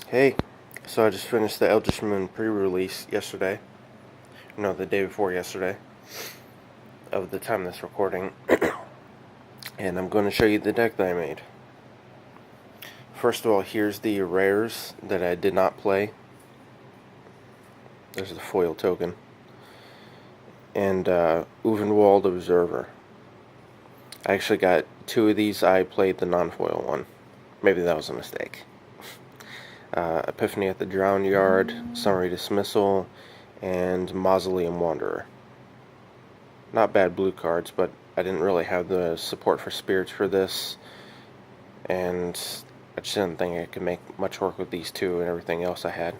Hey, so I just finished the Eldritch Moon pre-release yesterday. No, the day before yesterday, of the time that's recording. And I'm going to show you the deck that I made. First of all, here's the rares that I did not play. There's the foil token. And Uvenwald Observer. I actually got two of these. I played the non-foil one. Maybe that was a mistake. Epiphany at the Drown Yard, Summary Dismissal, and Mausoleum Wanderer. Not bad blue cards, but I didn't really have the support for spirits for this, and I just didn't think I could make much work with these two and everything else I had.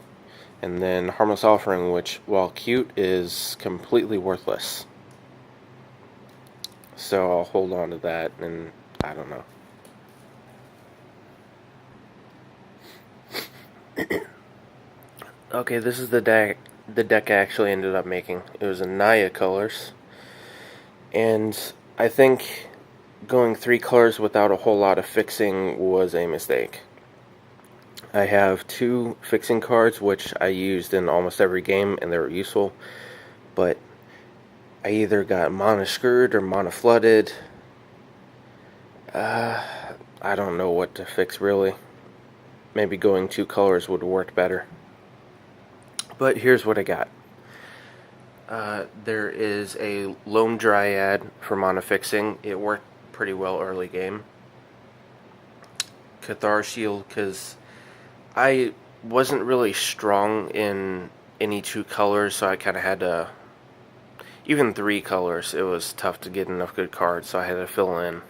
And then Harmless Offering, which, while cute, is completely worthless. So I'll hold on to that, and I don't know. Okay, this is the deck I actually ended up making. It was in Naya colors. And I think going 3 colors without a whole lot of fixing was a mistake. I have 2 fixing cards, which I used in almost every game, and they were useful. But I either got mana screwed or mana flooded. I don't know what to fix, really. Maybe going 2 colors would have worked better. But here's what I got. There is a Lone Dryad for mana fixing. It worked pretty well early game. Cathar Shield, because I wasn't really strong in any 2 colors, so I kind of had to... Even 3 colors, it was tough to get enough good cards, so I had to fill in.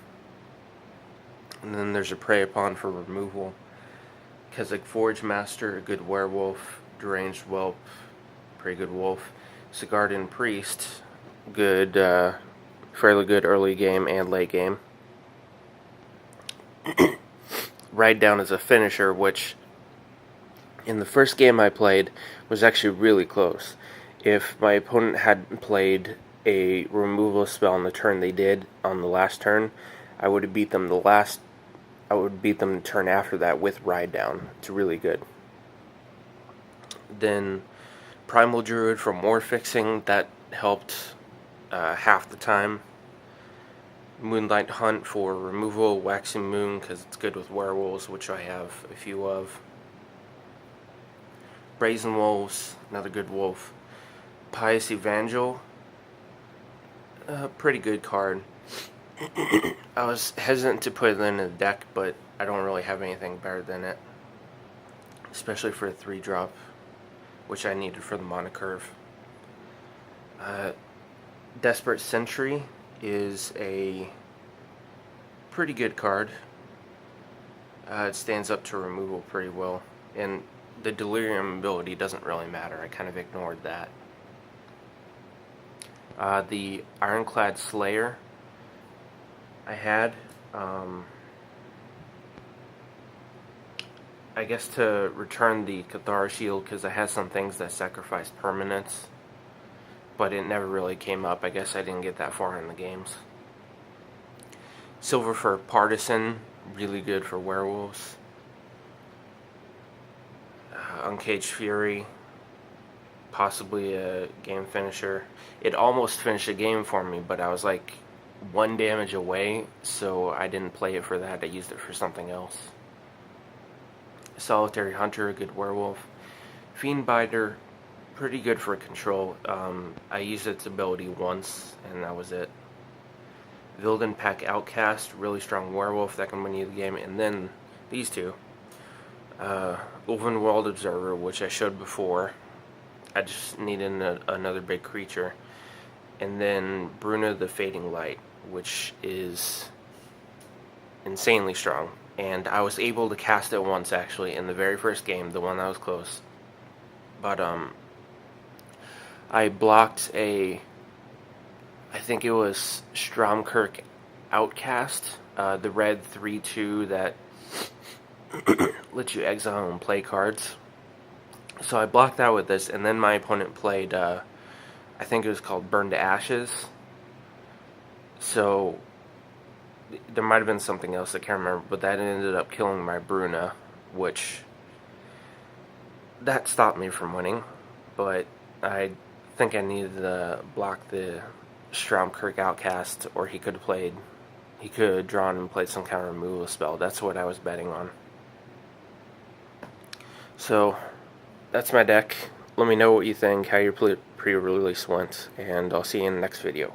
And then there's a Prey Upon for removal. Keswick Forge Master, a good werewolf. Deranged Whelp, pretty good wolf. Sigardan Priest, good, fairly good early game and late game. Ride Down as a finisher, which in the first game I played was actually really close. If my opponent had played a removal spell on the turn they did on the last turn, I would have beat them the turn after that with Ride Down. It's really good. Then Primal Druid for more fixing, that helped half the time. Moonlight Hunt for removal, Waxing Moon because it's good with werewolves, which I have a few of. Brazen Wolves, another good wolf. Pious Evangel, pretty good card. I was hesitant to put it in the deck, but I don't really have anything better than it, especially for a 3-drop. Which I needed for the mana curve. Desperate Sentry is a pretty good card. It stands up to removal pretty well. And the Delirium ability doesn't really matter. I kind of ignored that. The Ironclad Slayer I had. I guess to return the Cathar Shield, because I had some things that sacrifice permanents, but it never really came up. I guess I didn't get that far in the games. Silver for Partisan, really good for werewolves. Uncaged Fury, possibly a game finisher. It almost finished a game for me, but I was like 1 damage away, so I didn't play it for that. I used it for something else. Solitary Hunter, a good werewolf. Fiendbiter, pretty good for control. I used its ability once, and that was it. Vilden Pack Outcast, really strong werewolf that can win you the game. And then these two. Ulvenwald Observer, which I showed before. I just needed another big creature. And then Bruna the Fading Light, which is insanely strong. And I was able to cast it once, actually, in the very first game, the one that was close. But, I blocked I think it was Stromkirk Outcast, the red 3/2 that lets you exile and play cards. So I blocked that with this, and then my opponent played, I think it was called Burn to Ashes. So there might have been something else, I can't remember, but that ended up killing my Bruna, which that stopped me from winning, but I think I needed to block the Stromkirk Outcast, or he could have drawn and played some kind of removal spell. That's what I was betting on. So, that's my deck. Let me know what you think, how your pre-release went, and I'll see you in the next video.